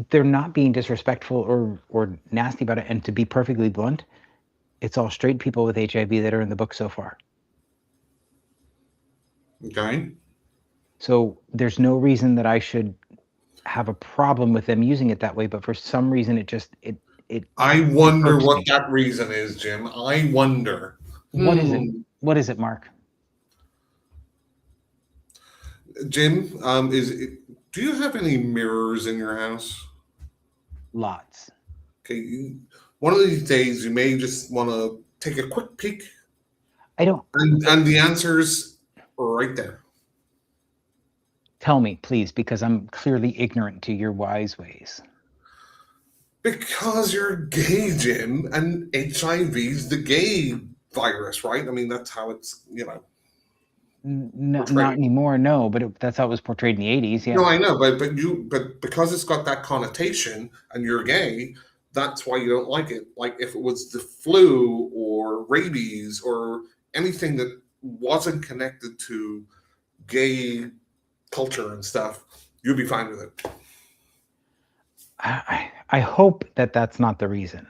they're not being disrespectful or nasty about it. And to be perfectly blunt, it's all straight people with HIV that are in the book so far. Okay. So there's no reason that I should have a problem with them using it that way. But for some reason, I wonder what that reason is, Jim. I wonder. What is it? What is it, Mark? Jim, do you have any mirrors in your house? Lots. Okay. One of these days, you may just want to take a quick peek. I don't. And the answer's right there. Tell me, please, because I'm clearly ignorant to your wise ways. Because you're gay, Jim, and HIV's the gay virus, right? I mean, that's how it's, not anymore, no, but that's how it was portrayed in the 80s. Yeah. No, I know, but because it's got that connotation and you're gay, that's why you don't like it. Like if it was the flu or rabies or anything that wasn't connected to gay culture and stuff, you'd be fine with it. I hope that that's not the reason.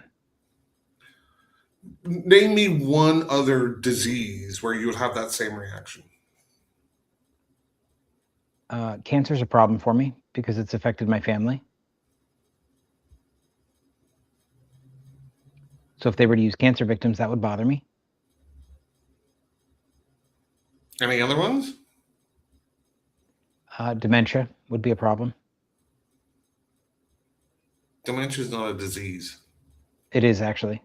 Name me one other disease where you would have that same reaction. Cancer is a problem for me because it's affected my family. So if they were to use cancer victims, that would bother me. Any other ones? Dementia would be a problem. Dementia is not a disease. It is actually.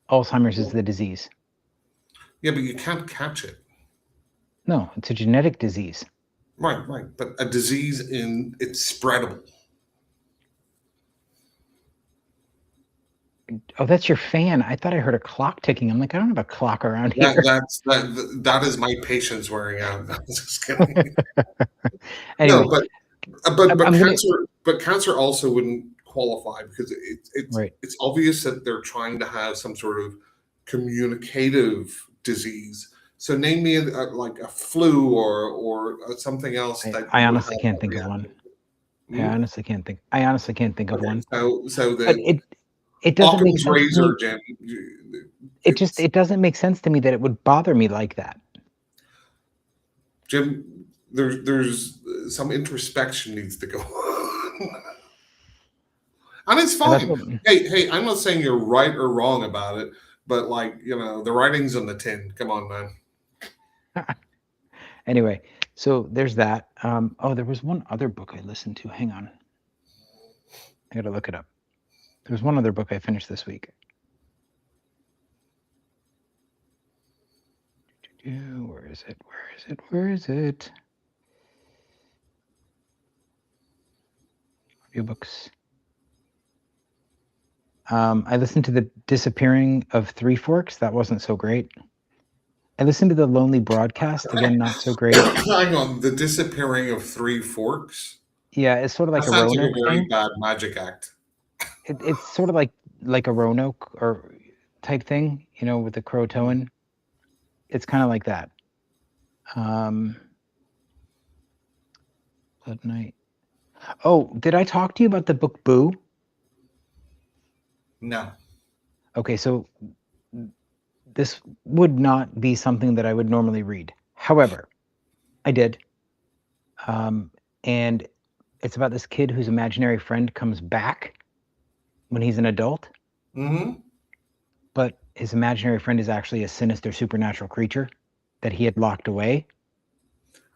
Alzheimer's is the disease. Yeah, but you can't catch it. No, it's a genetic disease. Right. But a disease it's spreadable. Oh, that's your fan. I thought I heard a clock ticking. I'm like, I don't have a clock around here. That is my patience wearing out. I'm just kidding. Anyway, no, but cancer also wouldn't qualify because it's obvious that they're trying to have some sort of communicative disease. So name me like a flu or something else. I honestly can't think of one. I honestly can't think of one. So it doesn't make sense razor, to me. Jim. It doesn't make sense to me that it would bother me like that. Jim, there's some introspection needs to go on. And it's fine. Hey, I'm not saying you're right or wrong about it, but the writing's on the tin. Come on, man. Anyway, so there's that. There was one other book I listened to. Hang on. I got to look it up. There's one other book I finished this week. Where is it? Where is it? Where is it? Audiobooks. I listened to The Disappearing of Three Forks. That wasn't so great. I listened to The Lonely Broadcast. Again, not so great. Hang on. The Disappearing of Three Forks? Yeah, it's sort of like that a sounds Roanoke like a very thing. bad magic act. It's sort of like a Roanoke or type thing, with the Croatoan. It's kind of like that. Blood Night. Oh, did I talk to you about the book Boo? No. Okay, so this would not be something that I would normally read. However, I did. And it's about this kid whose imaginary friend comes back when he's an adult. Mm-hmm. But his imaginary friend is actually a sinister supernatural creature that he had locked away.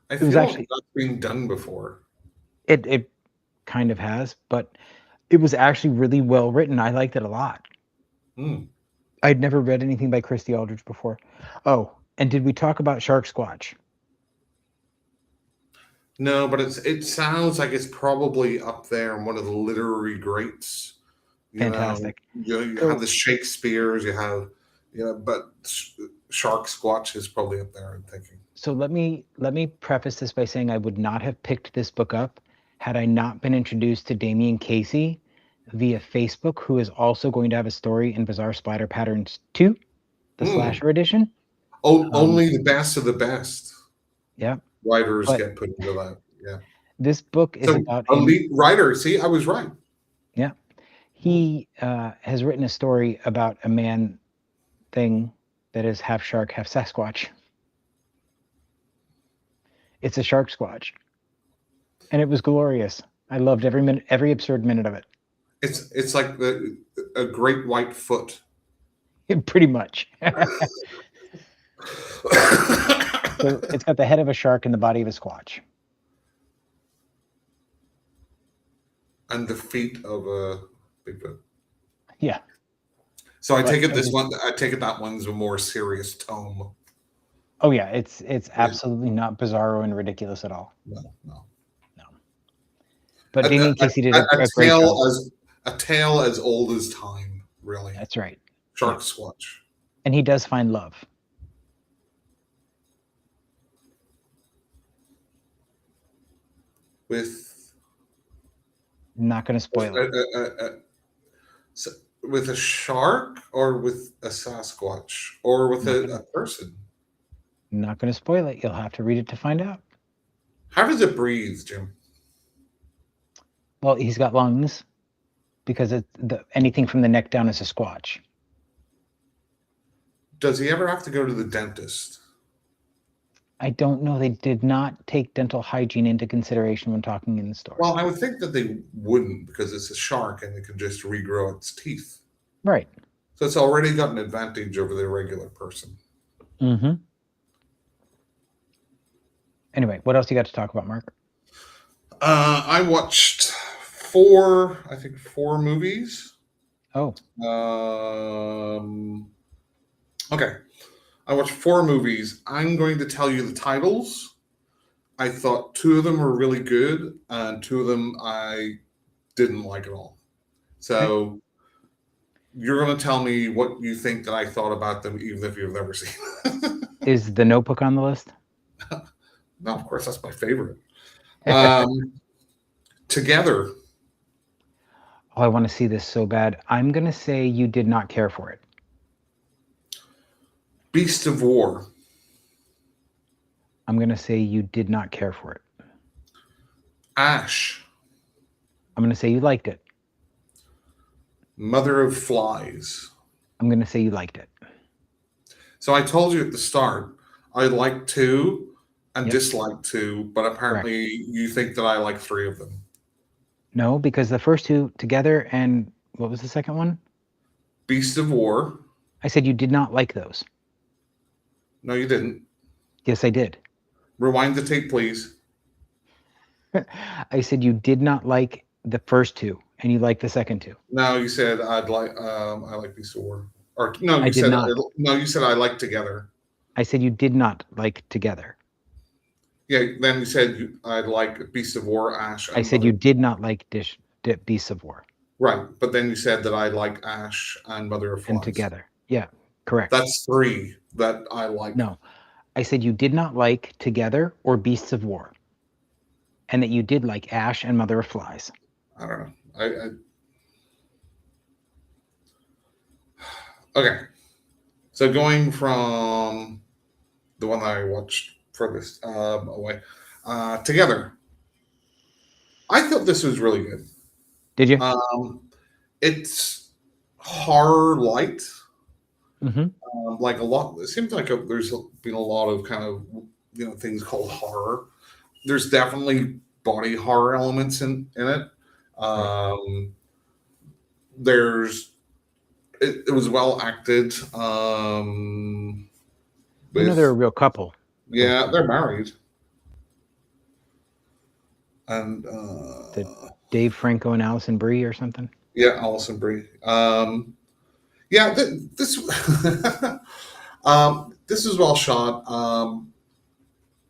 I feel like that's been done before. It kind of has, but it was actually really well written. I liked it a lot. I'd never read anything by Christy Aldrich before. Oh, and did we talk about Shark Squatch? No, but it sounds like it's probably up there in one of the literary greats. Fantastic. You have the Shakespeare's, you have, but Shark Squatch is probably up there, I'm thinking. So let me preface this by saying I would not have picked this book up had I not been introduced to Damian Casey via Facebook, who is also going to have a story in Bizarre Spider Patterns 2, the slasher edition. Oh, only the best of the best. Yeah. Writers get put into that. Yeah. This book is about elite writer. See, I was right. Yeah. He has written a story about a man thing that is half shark, half Sasquatch. It's a Shark Squatch. And it was glorious. I loved every absurd minute of it. It's like a great white foot. Pretty much. So it's got the head of a shark and the body of a squatch. And the feet of a Bigfoot. Yeah. So I take it that one's a more serious tome. Oh yeah, it's absolutely not bizarro and ridiculous at all. No. But Damian Casey did a great job. A tale as old as time, really. That's right. Shark Squatch. And he does find love. With. Not going to spoil it. With a shark or with a Sasquatch or with a person? Not going to spoil it. You'll have to read it to find out. How does it breathe, Jim? Well, he's got lungs because anything from the neck down is a squatch. Does he ever have to go to the dentist? I don't know. They did not take dental hygiene into consideration when talking in the story. Well, I would think that they wouldn't because it's a shark and it can just regrow its teeth. Right. So it's already got an advantage over the regular person. Mm-hmm. Anyway, what else you got to talk about, Mark? I watched four movies. Oh. Okay. I watched 4 movies. I'm going to tell you the titles. I thought 2 of them were really good, and 2 of them I didn't like at all. So you're going to tell me what you think that I thought about them, even if you've never seen them. Is The Notebook on the list? No, of course, that's my favorite. Together. Oh, I want to see this so bad. I'm going to say you did not care for it. Beast of War. I'm going to say you did not care for it. Ash. I'm going to say you liked it. Mother of Flies. I'm going to say you liked it. So I told you at the start, I liked 2 and disliked 2, but apparently you think that I like 3 of them. No, because the first 2 together, and what was the second one? Beast of War. I said you did not like those. No, you didn't. Yes, I did. Rewind the tape, please. I said you did not like the first 2, and you liked the second 2. No, you said I like Beast of War. Or no, you said I like Together. I said you did not like Together. Yeah, then you said I like Beast of War, Ash. I said you did not like Beasts of War. Right, but then you said that I like Ash and Mother of Flies. And Together. Yeah, correct. That's 3 that I like. No, I said you did not like Together or Beasts of War, and that you did like Ash and Mother of Flies. I don't know. Okay. So going from the one that I watched furthest away, Together. I thought this was really good. Did you? It's horror light. Mm-hmm. Like a lot. It seems like there's been a lot of kind of things called horror. There's definitely body horror elements in it. There's it was well acted. They're a real couple. Yeah, they're married. And Dave Franco and Alison Brie or something. Yeah, Alison Brie. Yeah, this this is well shot.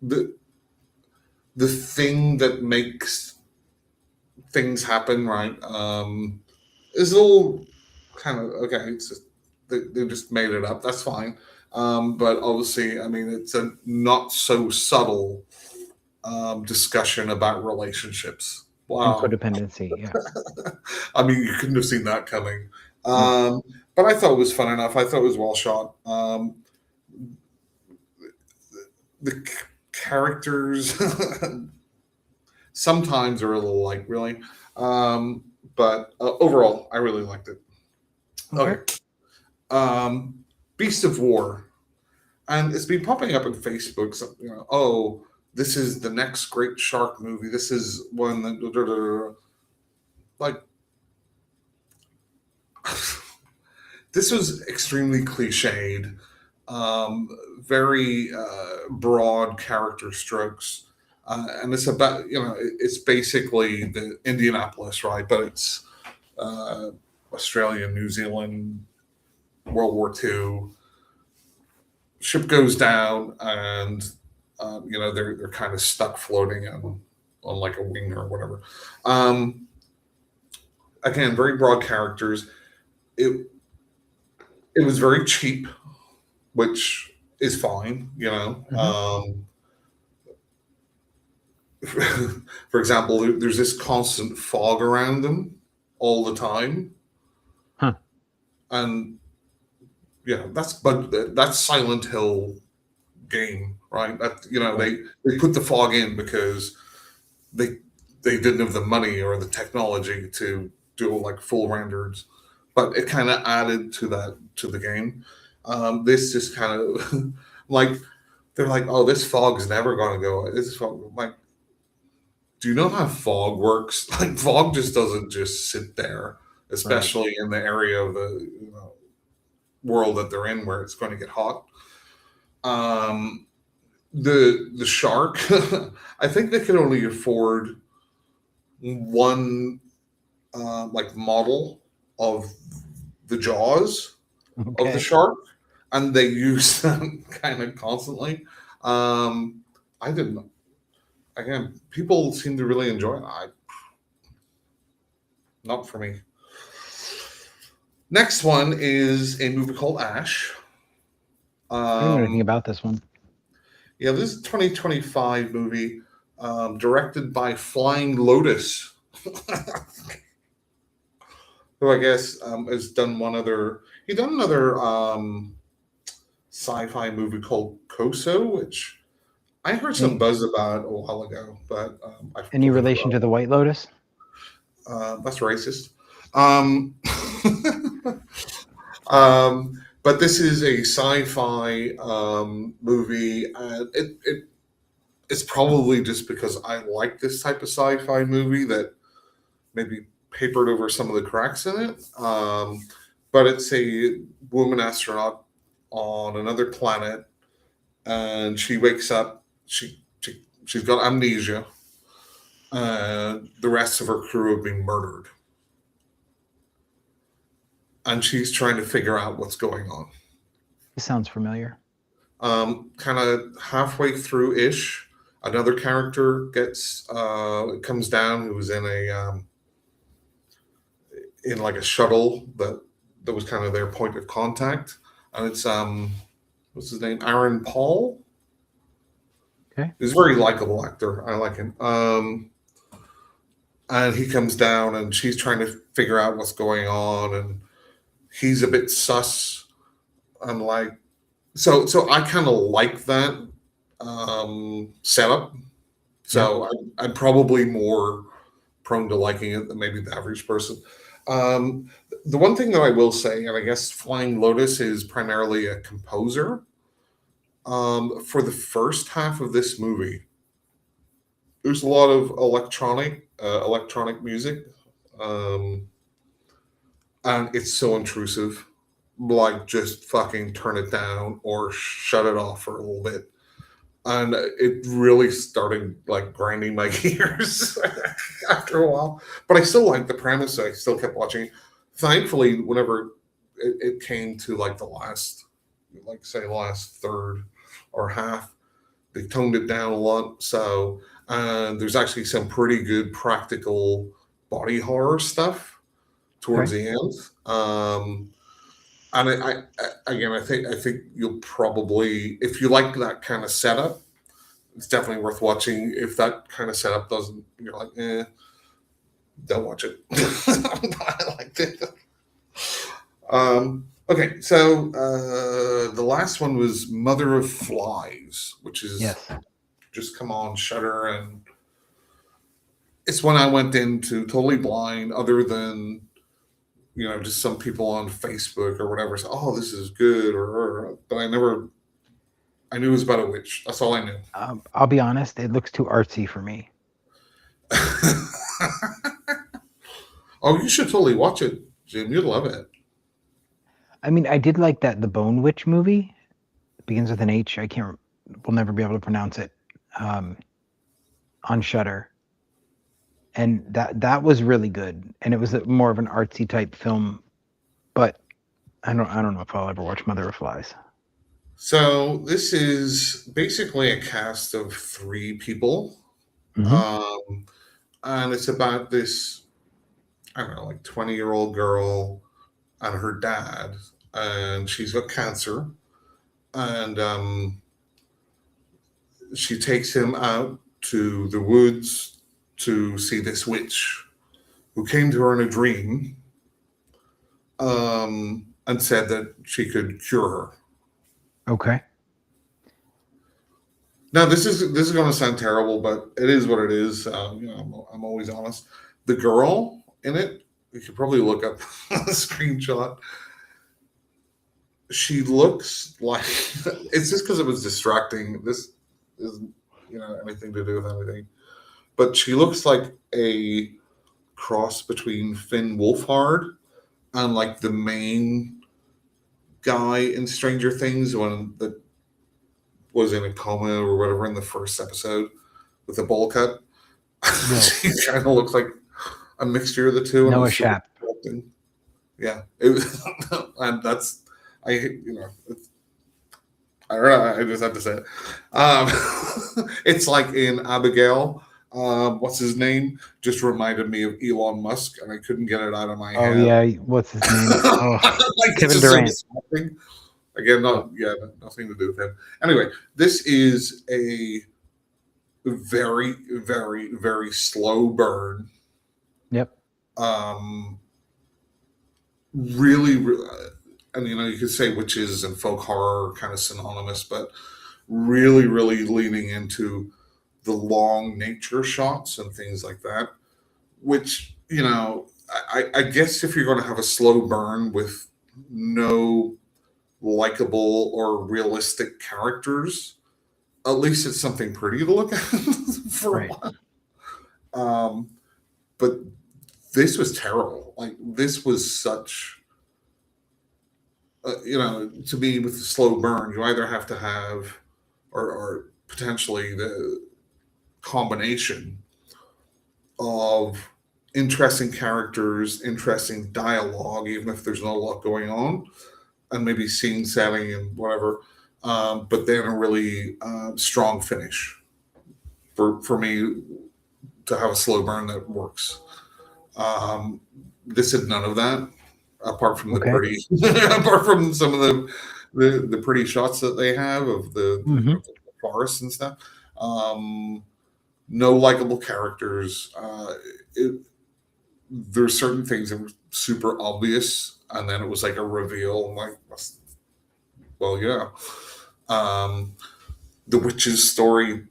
The thing that makes things happen, right, is a little kind of okay. It's just, they just made it up. That's fine. But obviously, I mean, it's a not so subtle discussion about relationships. Wow. And codependency, yeah. I mean, you couldn't have seen that coming. But I thought it was fun enough. I thought it was well shot. The characters sometimes are a little like, really. But overall, I really liked it. Okay. Beast of War. And it's been popping up on Facebook. So, this is the next great shark movie. This is one that, like, this was extremely cliched, very broad character strokes, and it's about it's basically the Indianapolis, right? But it's Australia, New Zealand, World War II. Ship goes down, and they're kind of stuck floating on like a wing or whatever. Again, very broad characters. It was very cheap, which is fine, Mm-hmm. For example, there's this constant fog around them all the time, and that's Silent Hill game, right? That they put the fog in because they didn't have the money or the technology to do like full renders, but it kind of added to the game. This just kind of like they're like, oh, this fog's never going to go. This fog, like, do you know how fog works? Like, fog just doesn't just sit there, especially in the area of the world that they're in where it's going to get hot. The shark, I think they could only afford one like model of the jaws of the shark, and they use them kind of constantly. I didn't. Again, people seem to really enjoy it. Not for me. Next one is a movie called Ash. I don't know anything about this one. Yeah, this is a 2025 movie directed by Flying Lotus, who I guess has done another sci-fi movie called Koso, which I heard some buzz about a while ago. But any relation to the White Lotus? That's racist. But this is a sci-fi movie, and it's probably just because I like this type of sci-fi movie that maybe papered over some of the cracks in it. But it's a woman astronaut on another planet, and she wakes up. She's got amnesia. The rest of her crew have been murdered. And she's trying to figure out what's going on. It sounds familiar. Kind of halfway through ish, another character comes down who's in like a shuttle that was kind of their point of contact, and it's what's his name, Aaron Paul. Okay, he's a very likable actor. I like him. And he comes down, and she's trying to figure out what's going on, and he's a bit sus. I'm like, so I kind of like that setup. So I'm probably more prone to liking it than maybe the average person. The one thing that I will say, and I guess Flying Lotus is primarily a composer. For the first half of this movie, there's a lot of electronic music, and it's so intrusive. Like, just fucking turn it down or shut it off for a little bit. And it really started like grinding my gears after a while. But I still liked the premise. So I still kept watching. Thankfully, whenever it came to like the last third or half, they toned it down a lot. So there's actually some pretty good practical body horror stuff towards the end. And I think you'll probably, if you like that kind of setup, it's definitely worth watching. If that kind of setup doesn't, you're like, don't watch it. I liked it. Okay, so the last one was Mother of Flies, which is just come on Shudder, and it's one I went into totally blind, other than just some people on Facebook or whatever say, "Oh, this is good," but I knew it was about a witch. That's all I knew. I'll be honest, it looks too artsy for me. Oh, you should totally watch it, Jim. You'd love it. I mean, I did like the Bone Witch movie. It begins with an H. We'll never be able to pronounce it. On Shudder. And that was really good, and it was more of an artsy type film, but I don't know if I'll ever watch Mother of Flies. So this is basically a cast of 3 people, and it's about this, I don't know, like 20-year-old girl and her dad, and she's got cancer, and she takes him out to the woods to see this witch who came to her in a dream, and said that she could cure her. Okay. Now this is going to sound terrible, but it is what it is. I'm always honest. The girl in it, you could probably look up a screenshot. She looks like it's just because it was distracting. This isn't anything to do with anything. But she looks like a cross between Finn Wolfhard and like the main guy in Stranger Things, one that was in a coma or whatever in the first episode with the bowl cut. No. She kind of looks like a mixture of the two. Noah Schnapp. Yeah, it was, and that's I don't know. I just have to say it. It's like in Abigail. What's his name? Just reminded me of Elon Musk, and I couldn't get it out of my head. Oh yeah, what's his name? Like Kevin Durant. Again, nothing to do with him. Anyway, this is a very, very, very slow burn. Yep. Really, and you could say witches and folk horror are kind of synonymous, but really, really leaning into the long nature shots and things like that, which, I guess if you're going to have a slow burn with no likable or realistic characters, at least it's something pretty to look at for a while. But this was terrible. Like, this was such, to me, with the slow burn, you either have to have, or potentially the combination of interesting characters, interesting dialogue, even if there's not a lot going on, and maybe scene setting and whatever, but then a really strong finish for me to have a slow burn that works. This had none of that, apart from the pretty, apart from some of the pretty shots that they have of the forest and stuff. No likable characters. There's certain things that were super obvious, and then it was like a reveal. I'm like, well, yeah. The witch's story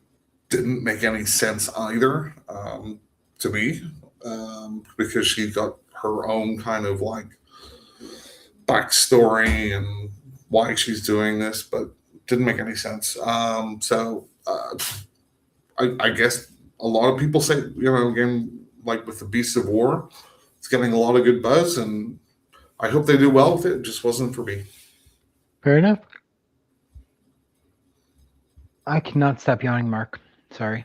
didn't make any sense either, to me, because she got her own kind of like backstory and why she's doing this, but didn't make any sense. I guess a lot of people say, again, like with the Beasts of War, it's getting a lot of good buzz, and I hope they do well with it. It just wasn't for me. Fair enough. I cannot stop yawning, Mark. Sorry.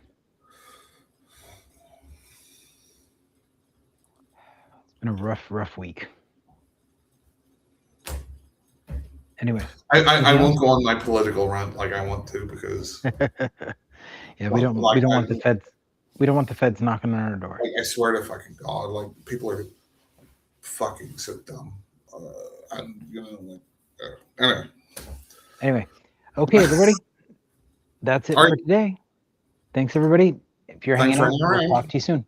It's been a rough week. Anyway. I won't go on my political rant like I want to, because yeah, we don't want the feds. We don't want the feds knocking on our door. Like, I swear to fucking God, like, people are fucking so dumb. And anyway. Okay, everybody. That's it for today. Thanks, everybody. If you're hanging out, we'll talk to you soon.